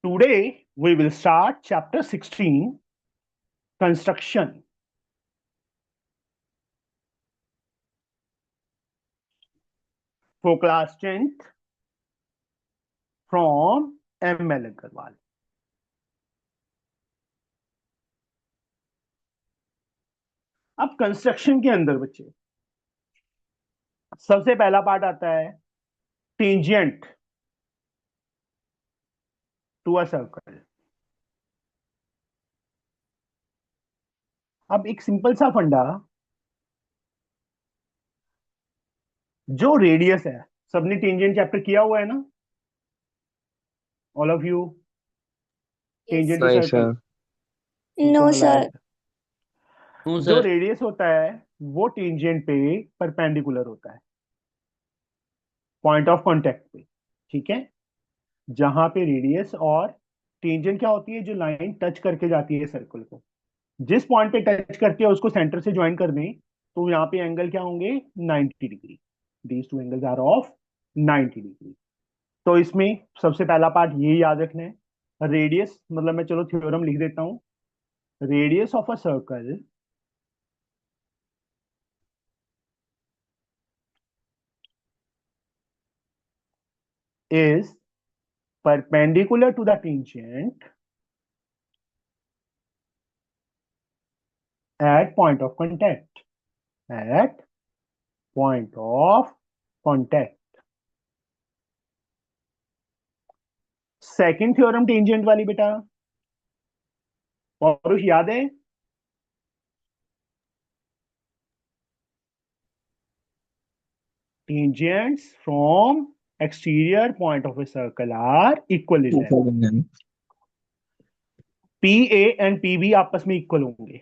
Today we will start chapter 16, construction. For class 10th from ML Agarwal. अब construction के अंदर बच्चे सबसे पहला पार्ट आता है टेंजेंट टू अ सर्कल। अब एक सिंपल सा फंडा, जो रेडियस है, सबने टेंजेंट चैप्टर किया हुआ है ना, all of you? Yes. Tangent to नहीं सर्कल, सर। No, बिल्कुल sir. नलायक। नो जो सर। रेडियस होता है वो टेंजेंट पे परपेंडिकुलर होता है, पॉइंट ऑफ कांटेक्ट पे। ठीक है, जहां पे रेडियस और टेंजेंट क्या होती है, जो लाइन टच करके जाती है सर्कल को, जिस पॉइंट पे टच करती है उसको सेंटर से ज्वाइन कर दें, तो यहाँ पे एंगल क्या होंगे, 90 degree. These two angles are of 90 degree. तो इसमें सबसे पहला पार्ट ये याद रखना है, रेडियस मतलब मैं चलो थ्योरम लिख देता हूं। Radius of a circle is perpendicular to the tangent at point of contact. At point of contact. Second theorem tangent वाली बेटा, और याद है? Tangents from exterior point of a circle are equal in length. P A and P B आपस में equal होंगे,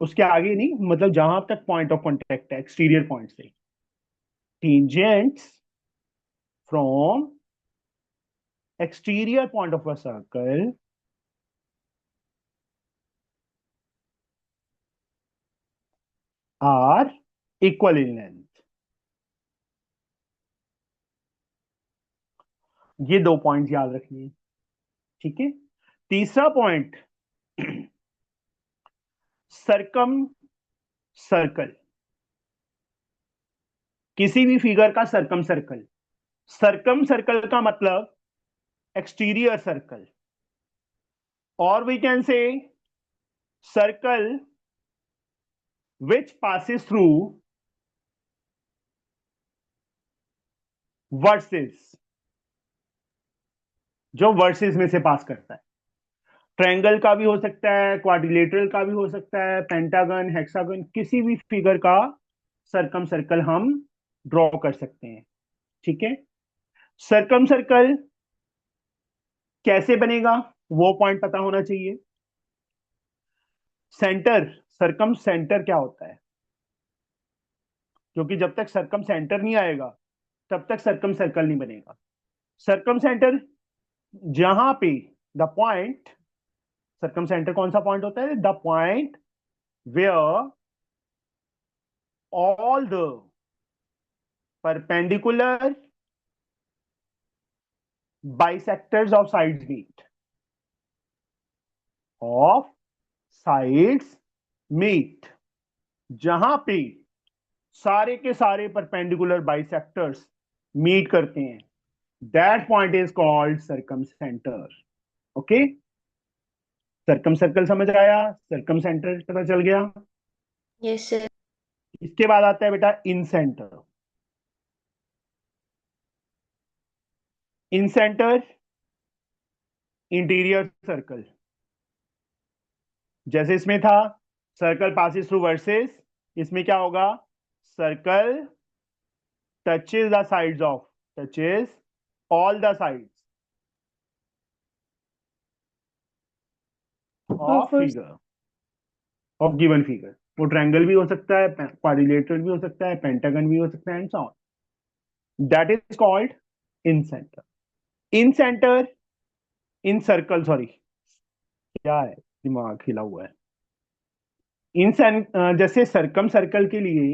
उसके आगे नहीं, मतलब जहां तक पॉइंट ऑफ कॉन्टेक्ट है एक्सटीरियर पॉइंट से। Tangents from exterior point of a circle are equal in length. ये दो पॉइंट याद रखिए। ठीक है, तीसरा पॉइंट सरकम सर्कल। किसी भी फिगर का सरकम सर्कल, सरकम सर्कल का मतलब एक्सटीरियर सर्कल, और we can say circle which passes through vertices, जो वर्सेस में से पास करता है। ट्रायंगल का भी हो सकता है, क्वाड्रिलेटरल का भी हो सकता है, पेंटागन, हेक्सागन, किसी भी फिगर का सरकम सर्कल हम ड्रॉ कर सकते हैं। ठीक है, सरकम सर्कल कैसे बनेगा वो पॉइंट पता होना चाहिए। सेंटर, सरकम सेंटर क्या होता है, क्योंकि जब तक सरकम सेंटर नहीं आएगा तब तक सरकम सर्कल नहीं बनेगा। सरकम सेंटर जहां पे द पॉइंट, सरकम सेंटर कौन सा पॉइंट होता है, the point where all the perpendicular bisectors of sides meet, of sides meet, जहां पे सारे के सारे परपेंडिकुलर बाइसेक्टर्स मीट करते हैं, that point is called circumcentre. Okay, circumcircle समझ आया, सरकम सेंटर पता चल गया। Yes, sir. इसके बाद आता है बेटा इन सेंटर। इन सेंटर इंटीरियर सर्कल, जैसे इसमें था सर्कल पासिस थ्रू वर्सेस, इसमें क्या होगा, circle touches the sides of, touches all the sides of figure, of given figure. वो ट्रायंगल भी हो सकता है, क्वाड्रिलेटरल भी हो सकता है, पेंटागन भी हो सकता है, and so on. That is called in centre. In centre, in circle, sorry क्या है, दिमाग हिला हुआ है। इन जैसे सरकम सर्कल के लिए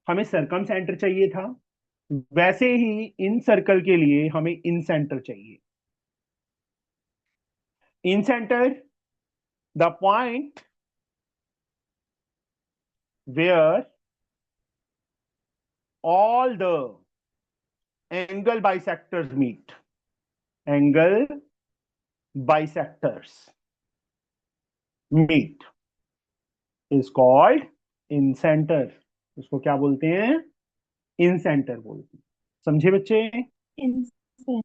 हमें सरकम सेंटर चाहिए था, वैसे ही इन सर्कल के लिए हमें इन सेंटर चाहिए। In center, the point where all the angle bisectors meet. Angle bisectors meet is called in center. इसको क्या बोलते हैं? इन सेंटर बोलते हैं। समझे बच्चे? इंसान।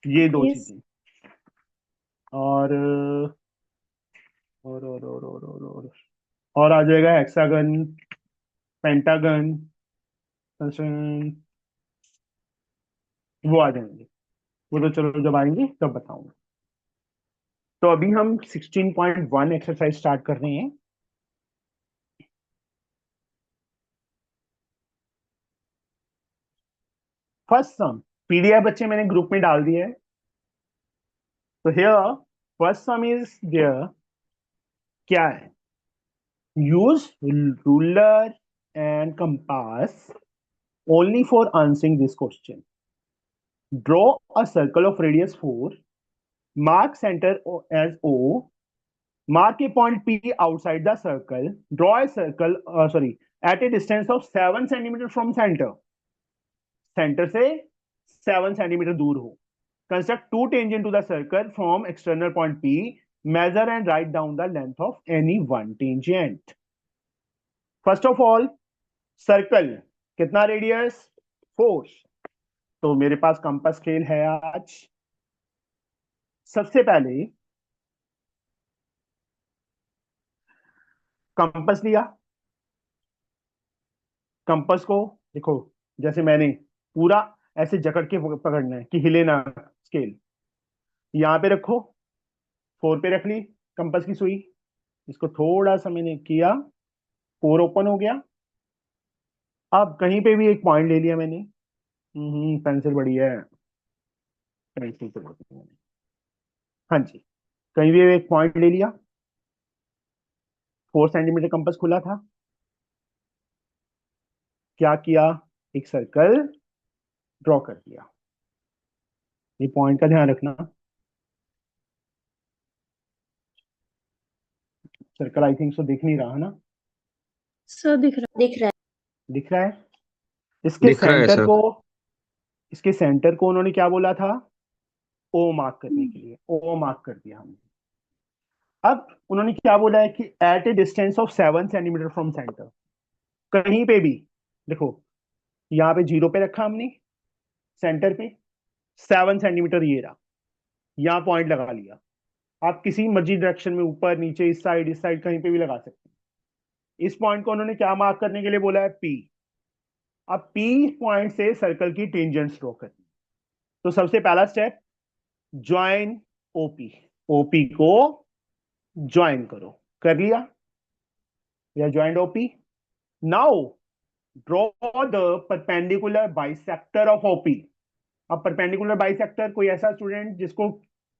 ये दो यस। चीजें। और और आ जाएगा हेक्सागन, पेंटागन, वो आ जाएंगे। वो तो चलो जब आएंगे तब बताऊंगा। तो अभी हम 16.1 एक्सरसाइज स्टार्ट कर रहे हैं। फर्स्ट सम पीडीएफ बच्चे मैंने ग्रुप में डाल दिया है। तो here first sum is there. क्या है? Use ruler and compass only for answering this question. Draw a circle of radius 4. Mark center as O. Mark a point P outside the circle. Draw a circle, at a distance of 7 centimeter from center. Center से 7 centimeter दूर हो. Construct two tangent to the circle from external point P. Measure and write down the length of any one tangent. First of all, circle कितना radius? 4. तो मेरे पास compass scale है आज। सबसे पहले कंपास लिया। कंपास को देखो, जैसे मैंने पूरा ऐसे जकड़ के पकड़ना है कि हिले ना स्केल। यहाँ पे रखो, 4 पे रख ली कंपास की सुई। इसको थोड़ा सा मैंने किया, 4 ओपन हो गया। अब कहीं पे भी एक पॉइंट ले लिया मैंने। पेंसिल बड़ी है, पेंसिल तो बहुत है मैंने। हाँ जी, कहीं भी एक पॉइंट ले लिया। 4 सेंटीमीटर कंपास खुला था। क्या किया? एक सर्कल ड्रॉ कर दिया। ये पॉइंट का ध्यान रखना। सर्कल आई थिंक सो दिख नहीं रहा है ना? सर दिख रहा। दिख रहा दिख रहा है। इसके दिख रहा है सेंटर सर। को इसके सेंटर को उन्होंने क्या बोला था? ओ मार्क करने के लिए। ओ मार्क कर दिया हमने। अब उन्होंने क्या बोला है कि at a distance of 7 centimetre from centre. कहीं पे भी देखो, यहाँ पे 0 पे रखा हमने, सेंटर पे 7 सेंटीमीटर ये रहा। यहाँ पॉइंट लगा लिया। आप किसी मर्जी डायरेक्शन में, ऊपर नीचे, इस साइड कहीं पे भी लगा सकते हैं। इस पॉइंट को उन्होंने क्या मार्क करने के लिए बोला है? पी। अब पी पॉइंट से सर्कल की टेंजेंट्स ड्रॉ करनी। तो सबसे पहला स्टेप, ज्वाइन ओपी। ओपी को ज्वाइन करो। कर लिया या joint OP. Now draw the perpendicular bisector of OP. अब परपेंडिकुलर बाइसेक्टर, कोई ऐसा स्टूडेंट जिसको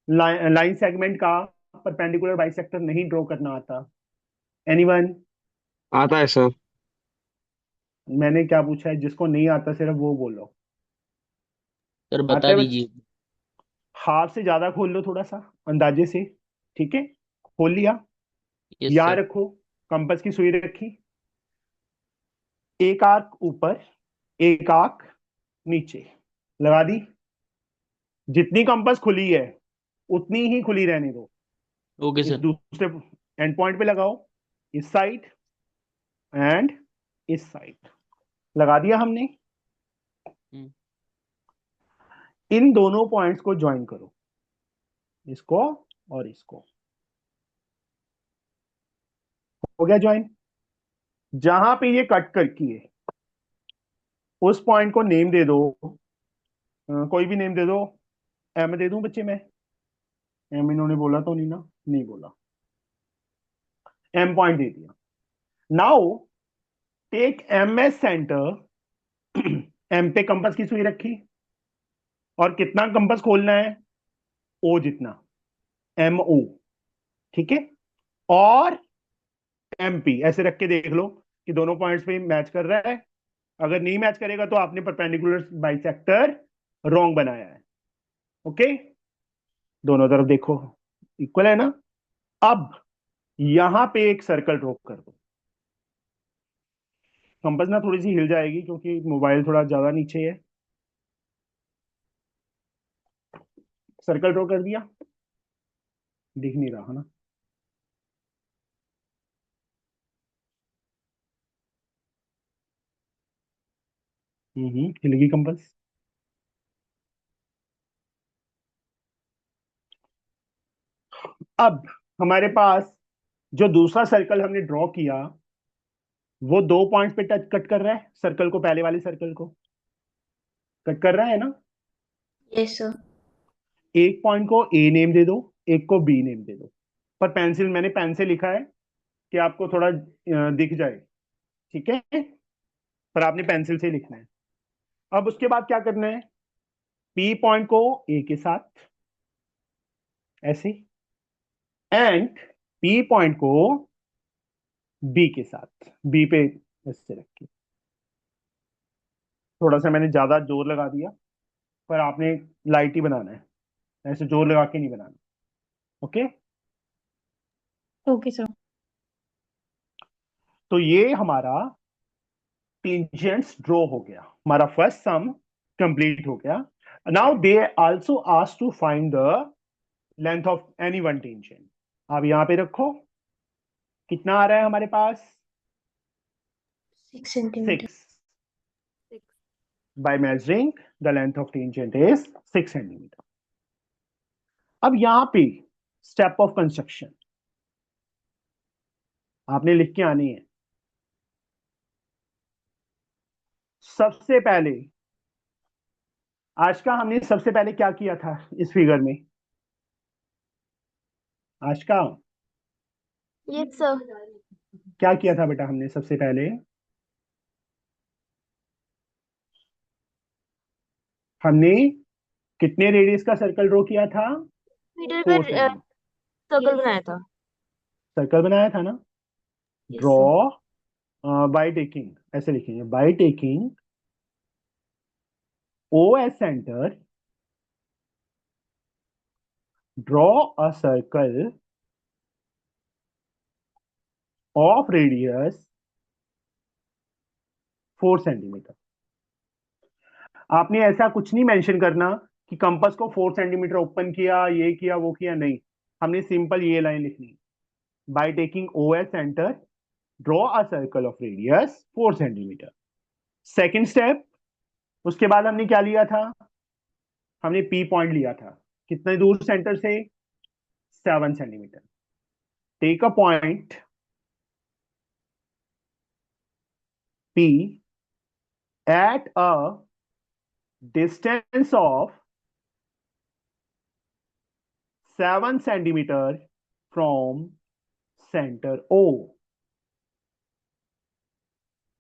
लाइन सेगमेंट का परपेंडिकुलर बाइसेक्टर नहीं ड्रॉ करना आता? एनीवन? आता है सर। मैंने क्या पूछा है? जिसको नहीं आता सिर्फ वो बोलो। सर आते बता हैं बच्चे? दीजिए। हाथ से ज्यादा खोल लो थोड़ा सा, अंदाजे से। ठीक है, खोल लिया। यस यहाँ सर। रखो, कंपास की सुई रखी। एक आर्क ऊपर, एक आर्क नीचे लगा दी। जितनी कंपास खुली है उतनी ही खुली रहने दो। ओके इस सर। दूसरे एंड पॉइंट पे लगाओ। इस साइड एंड इस साइड लगा दिया हमने। हम्म, इन दोनों पॉइंट्स को ज्वाइन करो, इसको और इसको। हो गया ज्वाइन। जहां पे ये कट करकी है उस पॉइंट को नेम दे दो। कोई भी नेम दे दो। एम दे दूं बच्चे मैं? एम इन्होंने बोला तो नहीं ना? नहीं बोला। एम पॉइंट दे दिया। Now take M as centre. M पे कंपास की सुई रखी, और कितना कंपास खोलना है? ओ जितना, एम ओ। ठीक है, और एम पी ऐसे रख के देख लो कि दोनों पॉइंट्स पे मैच कर रहा है। अगर नहीं मैच करेगा तो आपने परपेंडिकुलर बाइसेक्टर रॉन्ग बनाया है। ओके, दोनों तरफ देखो, इक्वल है ना। अब यहां पे एक सर्कल ड्रॉ कर दो। कंपास ना थोड़ी सी हिल जाएगी क्योंकि मोबाइल थोड़ा ज्यादा नीचे है। सर्कल ड्रॉ कर दिया, दिख नहीं रहा है ना। हिल गई कंपास। अब हमारे पास जो दूसरा सर्कल हमने ड्रॉ किया, वो दो पॉइंट्स पे टच कट कर रहा है सर्कल को, पहले वाले सर्कल को कट कर रहा है ना। Yes sir. एक पॉइंट को ए नेम दे दो, एक को बी नेम दे दो। पर पेंसिल, मैंने पेन से लिखा है कि आपको थोड़ा दिख जाए, ठीक है। पर आपने पेंसिल से ही लिखना है। अब उसके बाद क्या करना है, पी पॉइंट को ए के साथ ऐसे, एंड पी पॉइंट को बी के साथ, बी पे ऐसे रखिए। थोड़ा सा मैंने ज्यादा जोर लगा दिया, पर आपने लाइट ही बनाना है, ऐसे जोर लगा के नहीं बनाना। ओके। Okay sir. तो ये हमारा टेंजेंट्स ड्रॉ हो गया, हमारा फर्स्ट सम कंप्लीट हो गया। Now they also ask to find the length of any one tangent. आप यहां पे रखो, कितना आ रहा है हमारे पास, 6 centimetre. 6। By measuring the length of tangent is 6 centimeter. अब यहां पे स्टेप ऑफ कंस्ट्रक्शन आपने लिख के आनी है। सबसे पहले, आज का हमने सबसे पहले क्या किया था इस फिगर में, आज का यस सर। क्या किया था बेटा हमने सबसे पहले, हमने कितने रेडियस का सर्कल ड्रॉ किया था, मीटर पे 4 सेंटीमीटर सर्कल बनाया था। सर्कल बनाया था ना। Yes sir. Draw by taking, ऐसे लिखेंगे, by taking O as centre, draw a circle of radius 4 centimetre. आपने ऐसा कुछ नहीं मेंशन करना कि कंपास को 4 सेंटीमीटर ओपन किया, ये किया वो किया, नहीं। हमने सिंपल ये लाइन लिखनी, by taking O as centre, draw a circle of radius 4 centimetre. Second step, उसके बाद हमने क्या लिया था, हमने पी पॉइंट लिया था, कितने दूर सेंटर से, 7 centimetre. Take a point P at a distance of 7 centimetre from centre O,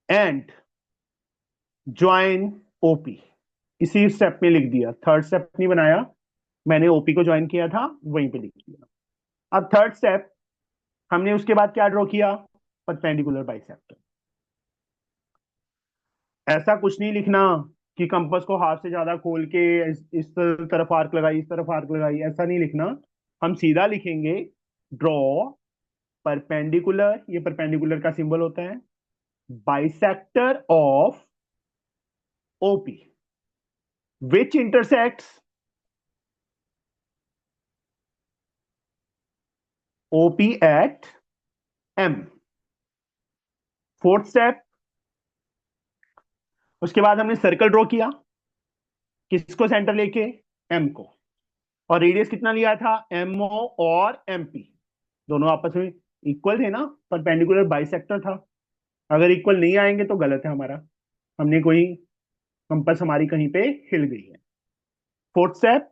and join OP. इसी स्टेप में लिख दिया, थर्ड स्टेप नहीं बनाया, मैंने ओपी को ज्वाइन किया था, वहीं पे लिख दिया। अब थर्ड स्टेप, हमने उसके बाद क्या ड्रॉ किया, परपेंडिकुलर बाइसेक्टर। ऐसा कुछ नहीं लिखना कि कंपास को हाथ से ज्यादा खोल के इस तरफ आर्क लगाई, इस तरफ आर्क लगाई, ऐसा नहीं लिखना। हम सीधा लिखेंगे, ड्रॉ परपेंडिकुलर, ये परपेंडिकुलर का सिंबल होता है, bisector of OP which intersects OP at M। Fourth step, उसके बाद हमने सर्कल ड्रॉ किया, किसको सेंटर लेके, M को, और रेडियस कितना लिया था, MO और MP, दोनों आपस में इक्वल थे ना, परपेंडिकुलर बाइसेक्टर था। अगर इक्वल नहीं आएंगे तो गलत है हमारा, हमने कोई कंपास हमारी कहीं पे हिल गई है। फोर्थ स्टेप,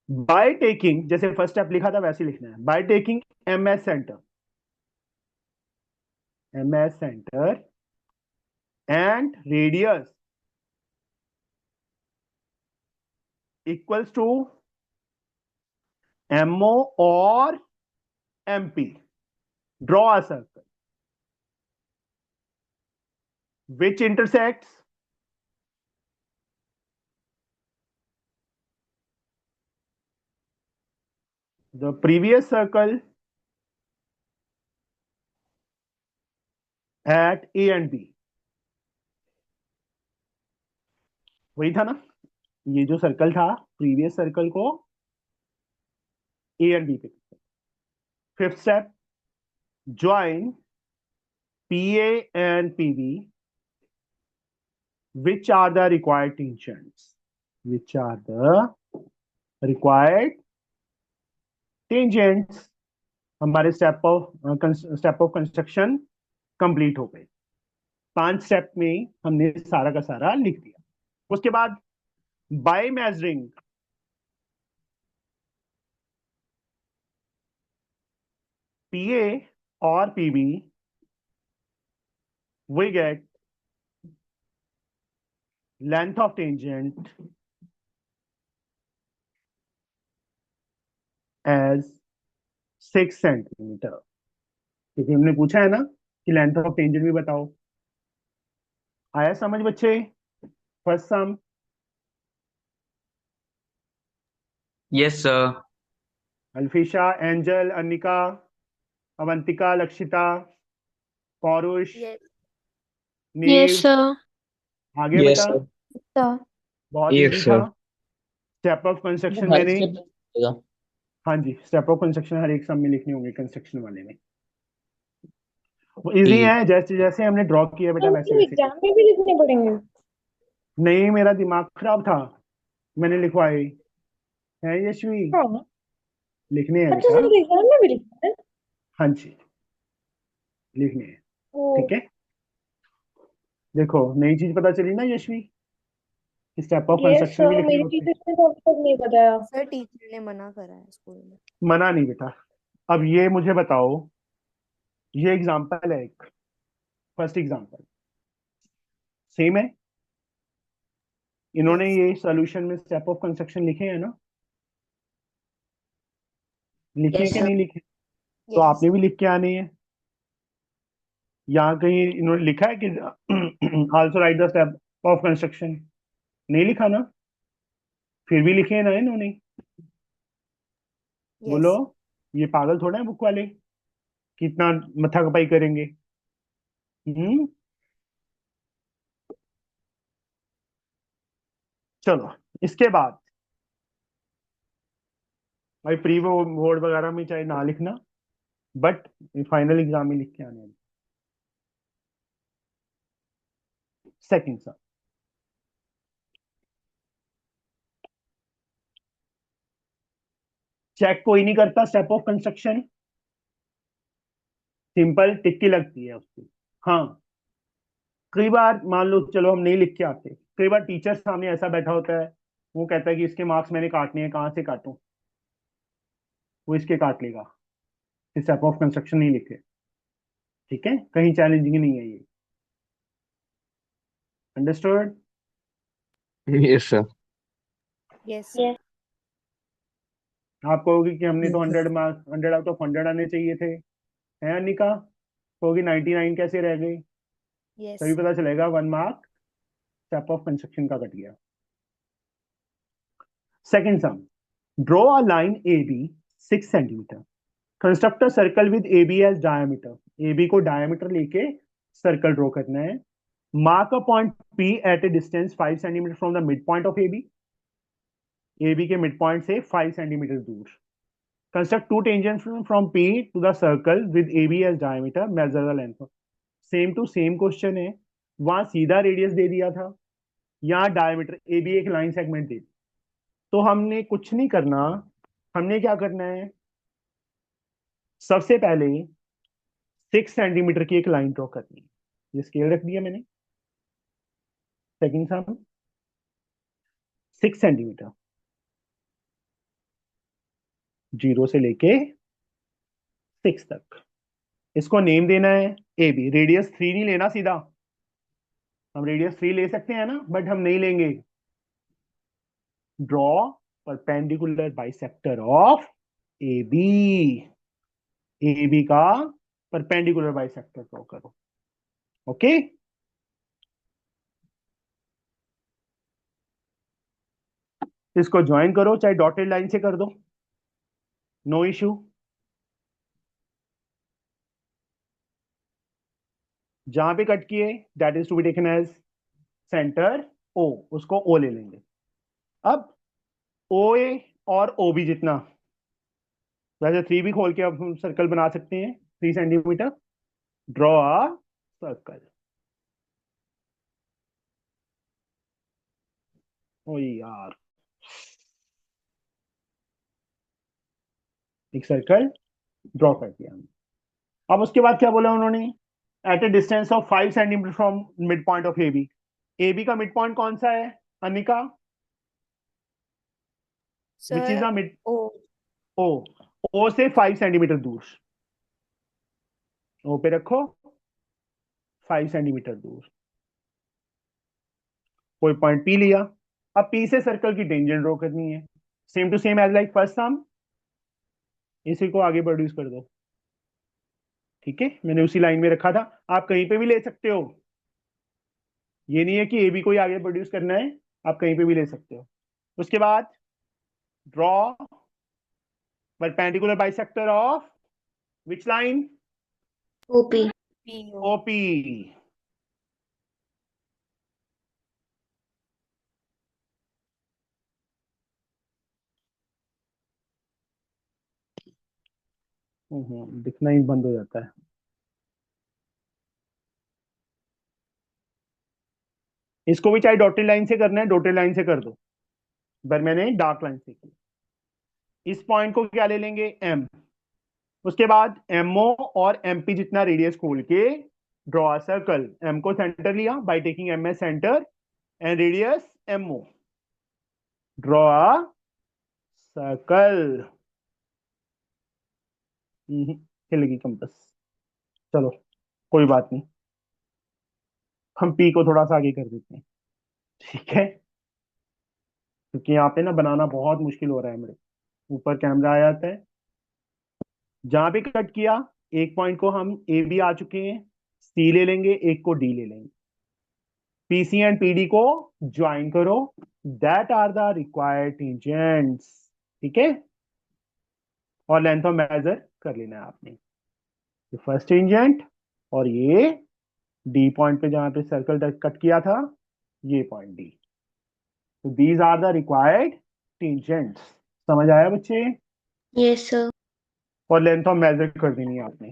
बाय टेकिंग, जैसे फर्स्ट स्टेप लिखा था वैसे लिखना है, by taking MS centre, MS centre and radius equals to MO और MP, draw a circle which intersects the previous circle at A and B, वही था ना, ये जो सर्कल था प्रीवियस सर्कल को ए एंड बी पे। Fifth step, join P A and P B, which are the required tangents, which are the required tangents। हमारे step of construction complete हो गए। 5 स्टेप में हमने सारा का सारा लिख दिया। उसके बाद बाय मेजरिंग पीए और PB we get length of tangent as 6 centimetre, क्योंकि हमने पूछा है ना कि लेंथ ऑफ टेंजेंट भी बताओ। आया समझ बच्चे? First sum. Yes sir. Alfisha, Angel, Anika, Avantika, Lakshita, Paurush, yes Neev, sir. आगे यस बेटा। सर। सर बहुत यस इजी था। सर। स्टेप ऑफ कंस्ट्रक्शन हर मैंने, स्टेप लिखेगा। हाँ जी, स्टेप ऑफ कंस्ट्रक्शन हर एक सम में लिखने होंगे कंस्ट्रक्शन वाले में। वो इजी ठीक। है, जैसे जैसे हमने ड्रॉ किया बेटा वैसे मतलब वैसे। एग्जाम में भी लिखने पड़ेंगे? नहीं, मेरा दिमाग खराब था, मैंने लिखवाए हैं यशवी। हाँ। लिखने हैं अच्छा बेटा। सर, एग्जाम में भी लिखना है? हाँ जी, लिखने हैं। ओ। ठीक है, देखो नई चीज पता चली ना Yashvi, step of yes construction भी सर, लिखने मेरी होते हैं। टीचर ने तो अभी तक नहीं बताया। सर टीचर ने मना करा है स्कूल में। मना नहीं बेटा। अब ये मुझे बताओ, ये एग्जांपल है एक, फर्स्ट एग्जांपल सेम है। इन्होंने यस ये सॉल्यूशन में स्टेप ऑफ कंस्ट्रक्शन लिखे हैं ना, लिखे हैं यस कि सर। नहीं लिखे? तो यस आपने भी लिख के आने हैं। यहाँ कहीं इन्होंने लिखा है कि also right the step of construction? नहीं लिखा ना, फिर भी लिखे हैं ना इन्होंने। बोलो, यस ये पागल थोड़ा है बुक वाले, कितना मथा खपाई करेंगे। हम्म, चलो इसके बाद भाई प्री बोर्ड वगैरह में चाहे ना लिखना, बट फाइनल एग्जाम में लिख के आने। सेकंड सम, चेक कोई नहीं करता स्टेप ऑफ कंस्ट्रक्शन, सिंपल टिक्की लगती है उसकी। हाँ, कई बार मान लो चलो हम नहीं लिख के आते, कई बार टीचर सामने ऐसा बैठा होता है, वो कहता है कि इसके मार्क्स मैंने काटने हैं, कहाँ से काटूं, वो इसके काट लेगा, स्टेप ऑफ कंस्ट्रक्शन नहीं लिखे। ठीक है, कहीं चैलेंजिंग नहीं है ये। Understood? Yes sir. Yes yes. आप कहोगे कि हमने तो यस 100 मार्क्स, 100 आउट ऑफ 100 आने चाहिए थे, है अनिका? कहोगी 99 कैसे रह गए? यस तभी पता चलेगा 1 मार्क स्टेप ऑफ कंस्ट्रक्शन का कट गया। Second sum, draw a line A B 6 centimetre, construct a circle with A B as diameter, A B को डायमीटर लेके सर्कल ड्रॉ करना है। Mark a point P at a distance 5 centimetre from the mid point of A B के mid point से 5 centimetre दूर। Construct two tangents from P to the circle with A B as diameter, measure the length. Same to same question है, वहां सीधा radius दे दिया था, यहाँ डायमीटर ए बी एक लाइन सेगमेंट दे दी। तो हमने कुछ नहीं करना, हमने क्या करना है, सबसे पहले 6 सेंटीमीटर की एक लाइन ड्रॉ करनी है। ये स्केल रख दिया मैंने। सेकंड सम, 6 सेंटीमीटर, जीरो से लेके 6 तक, इसको नेम देना है ए बी। रेडियस 3 नहीं लेना सीधा, हम रेडियस 3 ले सकते हैं ना, बट हम नहीं लेंगे। Draw perpendicular bisector of A B, A B का परपेंडिकुलर बाइसेक्टर ड्रॉ करो। ओके, इसको ज्वाइन करो, चाहे डॉटेड लाइन से कर दो, नो इशू। जहां पे कट किए that is to be taken as centre O, उसको ओ ले लेंगे। अब ओ ए और ओ बी जितना, वैसे 3 भी खोल के अब हम सर्कल बना सकते हैं, 3 सेंटीमीटर। Draw a circle. ओ यार, एक सर्कल ड्रॉ कर दिया हमने। अब उसके बाद क्या बोला उन्होंने, at a distance of 5 centimetre from mid point of A B का मिड पॉइंट कौन सा है Anika? Which is sir a mid? O O. O से 5 सेंटीमीटर दूर, ओ पे रखो, 5 सेंटीमीटर दूर कोई पॉइंट पी लिया। अब पी से सर्कल की टेंजेंट ड्रॉ करनी है, same to same as like first sum. इसी को आगे प्रोड्यूस कर दो। ठीक है, मैंने उसी लाइन में रखा था, आप कहीं पे भी ले सकते हो। ये नहीं है कि ए बी को ही आगे प्रोड्यूस करना है, आप कहीं पे भी ले सकते हो। उसके बाद draw perpendicular bisector of which line? OP. P OP. दिखना ही बंद हो जाता है। इसको भी चाहे डॉटेड लाइन से करना है, डॉटेड लाइन से कर दो, पर मैंने डार्क लाइन से की। इस पॉइंट को क्या ले लेंगे, एम। उसके बाद एमओ और एमपी जितना रेडियस खोल के ड्रॉ सर्कल। एम को सेंटर लिया by taking M as centre and radius MO. Draw circle. हिलेगी कंपास, चलो कोई बात नहीं, हम पी को थोड़ा सा आगे कर देते हैं। ठीक है, क्योंकि यहाँ पे ना बनाना बहुत मुश्किल हो रहा है मेरे। ऊपर कैमरा आ जाता है। जहां पे कट किया, एक पॉइंट को हम ए बी आ चुके हैं, सी ले लेंगे, एक को डी ले लेंगे। पीसी एंड पीडी को ज्वाइन करो, that are the required tangents. ठीक है, और लेंथ ऑफ मेजर कर लेना है आपने। ये फर्स्ट टेंजेंट और ये डी पॉइंट पे जहां पे सर्कल कट किया था, ये पॉइंट डी। तो these are the required tangents. समझ आया बच्चे? Yes sir. और लेंथ ऑफ मेजर कर देनी है आपने।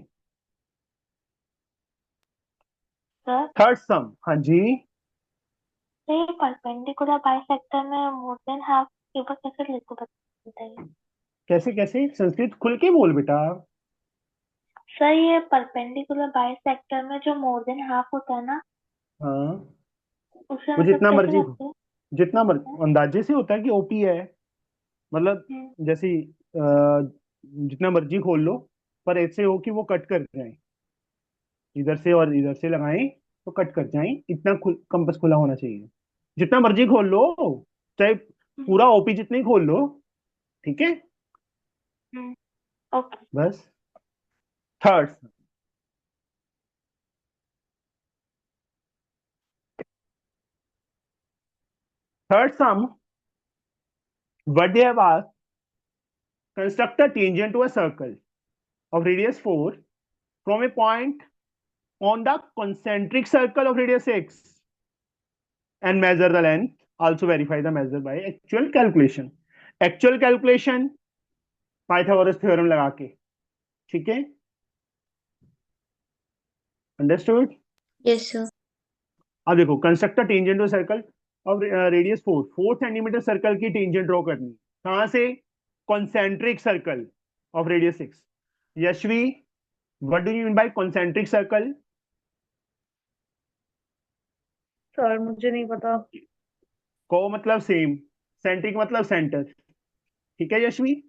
सर थर्ड सम, हाँ जी। ये परपेंडिकुलर बाइसेक्टर में मोर देन हाफ ऊपर कैसे लिखो बताइए। कैसे कैसे, संस्कृत खुल के बोल बेटा। सर ये परपेंडिकुलर बाइसेक्टर में जो मोर देन हाफ होता है ना, हाँ, उसे वो मतलब जितना कैसे मर्जी, करते हैं? जितना मर्जी अंदाजे से होता है कि ओपी है, मतलब हम्म, जैसे जितना मर्जी खोल लो, पर ऐसे हो कि वो कट कर जाए, इधर से और इधर से लगाएं तो कट कर जाएं, इतना कंपास खुला होना चाहिए। जितना मर्जी खोल लो, चाहे हम्म, पूरा ओपी जितना ही खोल लो। ठीक है, हम्म, ओके। बस। Third, third some, what they have asked, construct a tangent to a circle of radius 4 from a point on the concentric circle of radius 6 and measure the length. Also verify the measure by actual calculation. Actual calculation Pythagoras theorem लगा के। ठीक है, understood? Yes sir. अब देखो, construct tangent to circle और radius 4 centimetre circle की tangent draw करनी। कहां से? Concentric circle of radius 6। Yashvi, what do you mean by concentric circle? Sir मुझे नहीं पता। को मतलब सेम, सेंट्रिक मतलब सेंटर। ठीक है यशवी,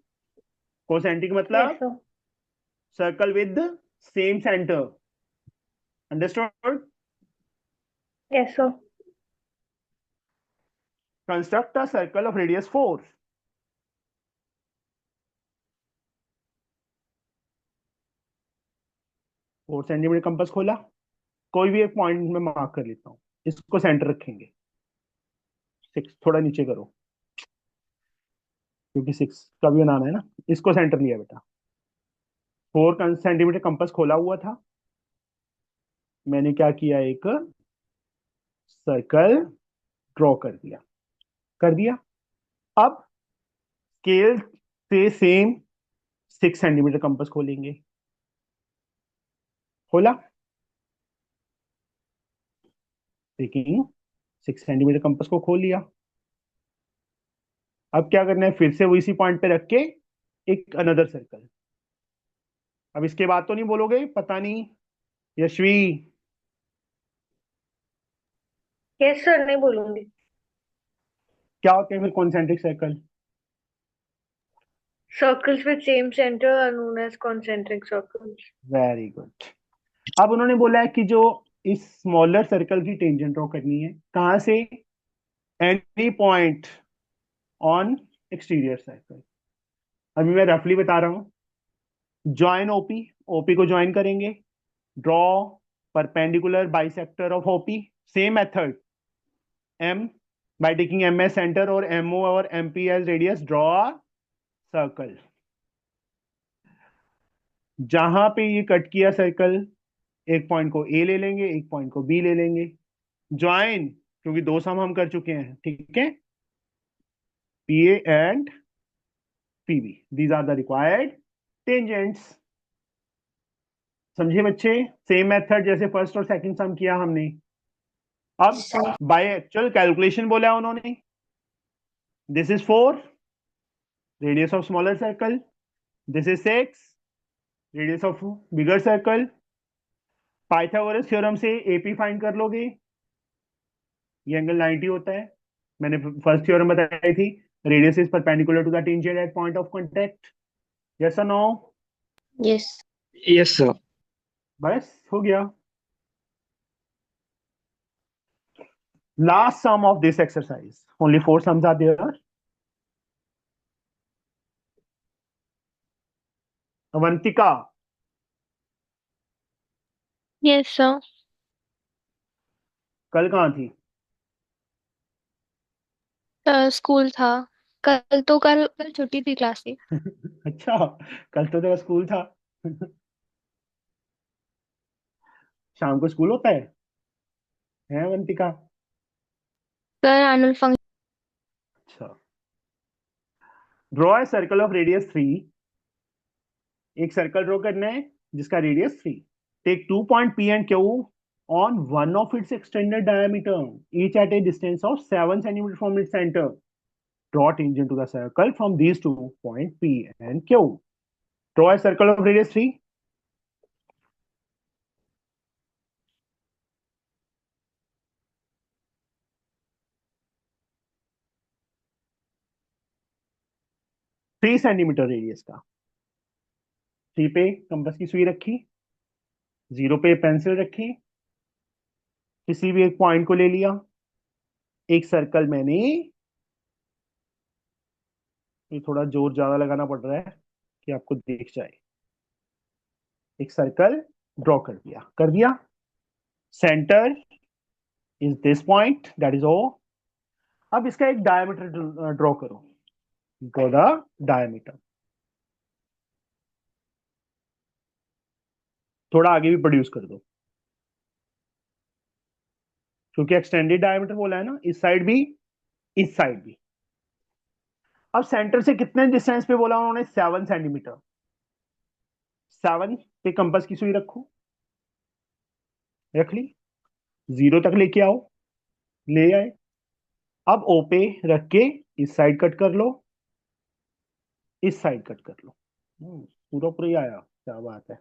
कोसेंट्रिक यस मतलब sir. Circle with same centre. Understood? Yes sir. Construct a circle of radius 4। 4 centimetre compass खोला, कोई भी एक पॉइंट में मार्क कर लेता हूँ, इसको सेंटर रखेंगे। 6 थोड़ा नीचे करो, क्योंकि 6 का भी बनाना है ना। इसको सेंटर लिया बेटा, 4 सेंटीमीटर कंपास खोला हुआ था, मैंने क्या किया, एक सर्कल ड्रॉ कर दिया। कर दिया। अब स्केल से सेम 6 सेंटीमीटर कंपास खोलेंगे। खोला, देखिए 6 सेंटीमीटर कंपास को खोल लिया। अब क्या करना है, फिर से वो इसी पॉइंट पे रख के एक अनदर सर्कल। अब इसके बाद तो नहीं बोलोगे पता नहीं यशवी? यस सर, नहीं बोलूंगी। क्या होते हैं फिर concentric circle? Circles with same center are known as concentric circles. Very good. अब उन्होंने बोला है कि जो इस स्मॉलर सर्कल की टेंजेंट ड्रॉ करनी है, कहां से? Any point on exterior circle. अभी मैं रफली बता रहा हूं। ज्वाइन ओपी, ओपी को ज्वाइन करेंगे, draw perpendicular bisector of OP, same method, M by taking M as centre और एमओ और MP as radius, draw circle. जहां पे ये कट किया सर्कल, एक पॉइंट को ए ले लेंगे, एक पॉइंट को बी ले लेंगे, ज्वाइन, क्योंकि दो सम हम कर चुके हैं, ठीक है, P A and P B, these are the required tangents. समझे बच्चे? सेम मेथड जैसे फर्स्ट और सेकंड सम किया हमने। अब बाय एक्चुअल कैलकुलेशन बोला उन्होंने, this is 4 radius of smaller circle, this is 6 radius of bigger circle. Pythagoras theorem से एपी फाइंड कर लोगे, ये एंगल 90 होता है। मैंने फर्स्ट थ्योरम बताई थी, radius is perpendicular to the tangent at point of contact. Yes और नो? Yes. Yes, sir. बस हो गया। Last sum of this exercise, only 4 sums are there. Avantika, yes sir. कल कहाँ थी? स्कूल था। कल छुट्टी थी क्लास की। अच्छा, कल तो तेरा स्कूल था। शाम को स्कूल होता है अवंतिका? Sir annual function. अच्छा। Draw a circle of radius 3, एक सर्कल ड्रॉ करना है जिसका radius 3। Take 2 point P and Q on one of its extended diameter, each at a distance of 7 centimeter from its center. Draw tangent to the circle from these 2 points P and Q. Draw a circle of radius 3. Three centimetre radius का। 3 पे compass की सुई रखी, 0 पे pencil रखी, किसी भी एक पॉइंट को ले लिया, एक सर्कल मैंने, ये थोड़ा जोर ज्यादा लगाना पड़ रहा है कि आपको दिख जाए, एक सर्कल ड्रॉ कर दिया। कर दिया। Centre is this point, that is O. अब इसका एक डायमीटर ड्रॉ करो, ड्रॉ द डायमीटर। थोड़ा आगे भी प्रोड्यूस कर दो, क्योंकि एक्सटेंडेड डायमीटर बोला है ना, इस साइड भी इस साइड भी। अब सेंटर से कितने डिस्टेंस पे बोला उन्होंने? 7 सेंटीमीटर। 7 पे कंपास की सुई रखो, रख ली, 0 तक लेके आओ, ले आए। अब ओ पे रख के इस साइड कट कर लो, इस साइड कट कर लो। पूरा पूरा ही आया, क्या बात है।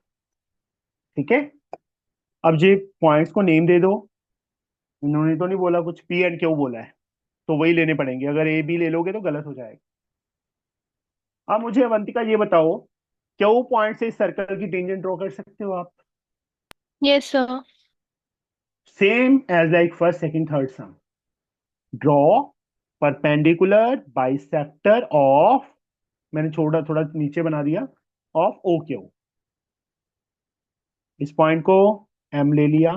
ठीक है। अब ये पॉइंट्स को नेम दे दो। उन्होंने तो नहीं बोला कुछ, पी एंड क्यू बोला है, तो वही लेने पड़ेंगे। अगर ए बी ले लोगे तो गलत हो जाएगा। अब मुझे अवंतिका ये बताओ, क्यू पॉइंट से इस सर्कल की टेंजेंट ड्रॉ कर सकते हो आप? Yes sir. Same as like first second third sum. Draw perpendicular bisector of, मैंने छोटा थोड़ा नीचे बना दिया, ऑफ ओ क्यू। इस पॉइंट को एम ले लिया,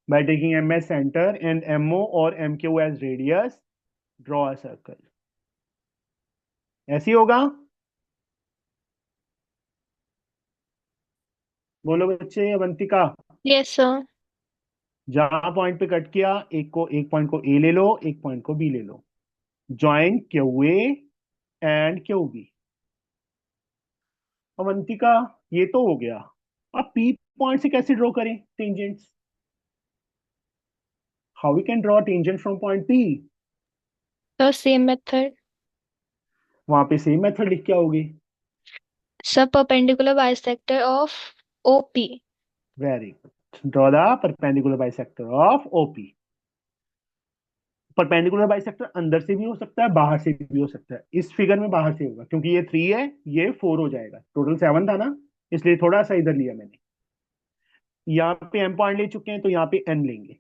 by taking M as centre and MO और M Q as radius, draw a circle. ऐसे ही होगा। बोलो बच्चे, अवंतिका। Yes sir. जहां पॉइंट पे कट किया, एक पॉइंट को ए ले लो, एक पॉइंट को बी ले लो। Join Q A and Q B. Avantika, ये तो हो गया। अब पी पॉइंट से कैसे ड्रॉ करें tangents? How we can draw tangent from point P? Sir same method. वहां पे सेम मेथड लिख के आओगे। Sir perpendicular bisector of OP. Very good, draw the perpendicular bisector of OP. Perpendicular bisector अंदर से भी हो सकता है, बाहर से भी हो सकता है। इस फिगर में बाहर से होगा, क्योंकि ये 3 है, ये 4 हो जाएगा। टोटल 7 था ना, इसलिए थोड़ा सा इधर लिया मैंने। यहाँ पे एम पॉइंट ले चुके हैं, तो यहाँ पे एन लेंगे।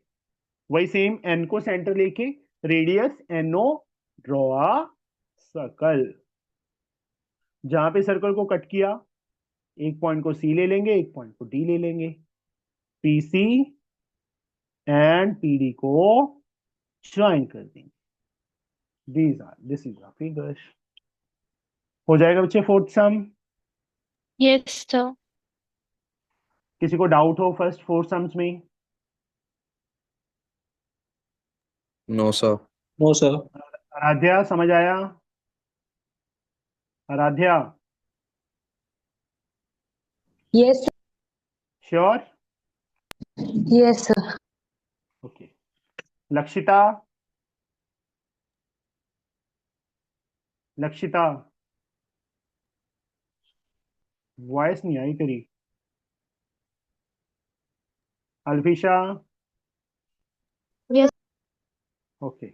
वही सेम, एन को सेंटर लेके radius NO, draw a circle. जहां पे सर्कल को कट किया, एक पॉइंट को सी ले लेंगे, एक पॉइंट को डी ले लेंगे। पीसी एंड पीडी को ज्वाइन कर देंगे। This is the figure. हो जाएगा बच्चे फोर्थ सम। Yes sir. किसी को डाउट हो फर्स्ट 4 सम्स में? No sir. No sir. Aradhya, समझ आया? Aradhya, Yes, sure? yes, sir. Okay. Lakshita, Lakshita, voice नहीं आई तेरी। Alfisha, yes. Okay.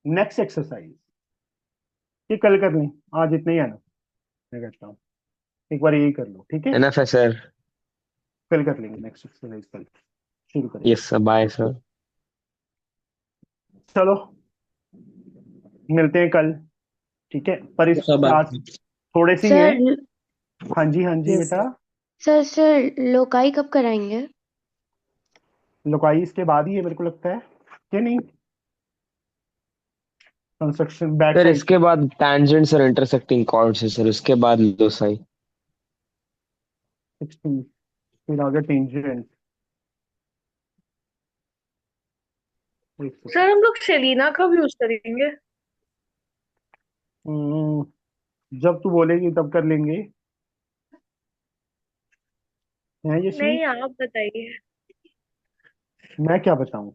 Next exercise ये कल कर लें, आज इतना ही है ना। मैं कहता हूँ एक बार यही कर लो, ठीक है? एनएफ है सर। कल कर लेंगे नेक्स्ट एक्सरसाइज, कल शुरू करेंगे। Yes sir, bye sir. चलो, मिलते हैं कल, ठीक है? पर इस सब आज थोड़े से ही हैं। सर हाँ जी, हाँ जी Yes, बेटा। सर लोकाई कब कराएंगे? लोकाई इसके बाद ही है, मेरे को लगता है कि नहीं। कंस्ट्रक्शन बैक सर साइड इसके बाद टैंजेंट्स और इंटरसेक्टिंग कॉर्ड्स है सर, उसके बाद लोसाई। 16, फिर आगे टेंजेंट। सर हम लोग सेलिना कब यूज करेंगे? जब तू बोलेगी तब कर लेंगे। है यशवी? नहीं, आप बताइए। मैं क्या बताऊं?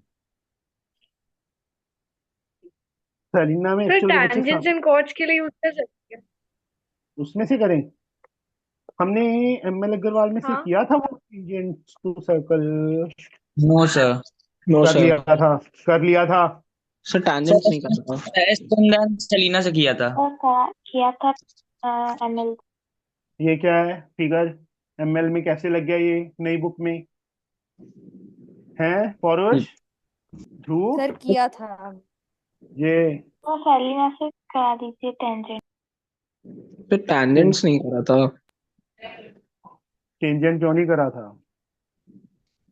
सेलिना में सर एक्चुअल में बच्चे टैंजेंट्स एंड कॉर्ड्स के लिए यूज कर सकते हैं। उसमें से करें। हमने एमएल अग्रवाल में से हाँ। किया था वो tangent to circle. No sir. No कर सर। लिया था, कर लिया था। सर टैंजेंट्स नहीं करता। एस्टन सेलिना से किया था। और किया था एमएल। ये क्या है फिगर? एमएल में कैसे लग गया ये नई बुक में? है पौरुष, ध्रुव, सर किया था। ये तो सेलिना से करा दीजिए टेंजेंट। सर टैंजेंट्स नहीं करा था। टेंजेंट क्यों नहीं करा था?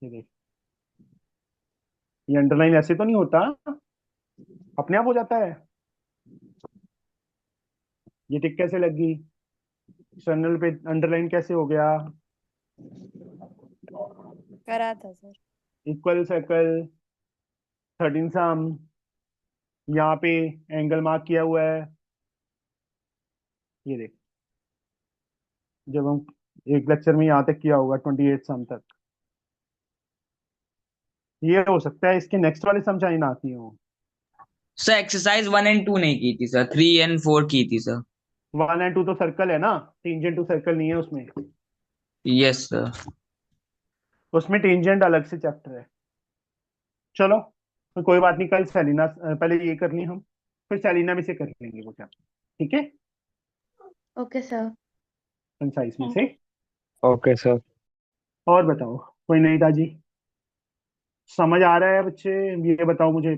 ये देख, ये अंडरलाइन ऐसे तो नहीं होता, अपने आप हो जाता है। ये टिक कैसे लगी? एक्सटर्नल पे अंडरलाइन कैसे हो गया? करा था सर। इक्वल सर्कल, 13 सम, यहाँ पे एंगल मार्क किया हुआ है। ये देख, जब हम एक लेक्चर में यहाँ तक किया होगा 28 सम तक। ये हो सकता है इसके नेक्स्ट वाले सम चाहे ना आती हो। सर एक्सरसाइज 1 एंड 2 नहीं की थी सर, 3 एंड 4 की थी सर। 1 एंड 2 तो सर्कल है ना, टेंजेंट टू सर्कल नहीं है उसमें। Yes sir. उसमें टेंजेंट अलग से चैप्टर है। चलो, तो कोई बात नहीं, कल सेलिना पहले ये कर ली हम, फिर सेलिना में से कर लेंगे वो चैप्टर, ठीक है? Okay sir. कंसाइज में से। Okay sir. और बताओ, कोई नई ताजी? समझ आ रहा है बच्चे? ये बताओ मुझे पहले।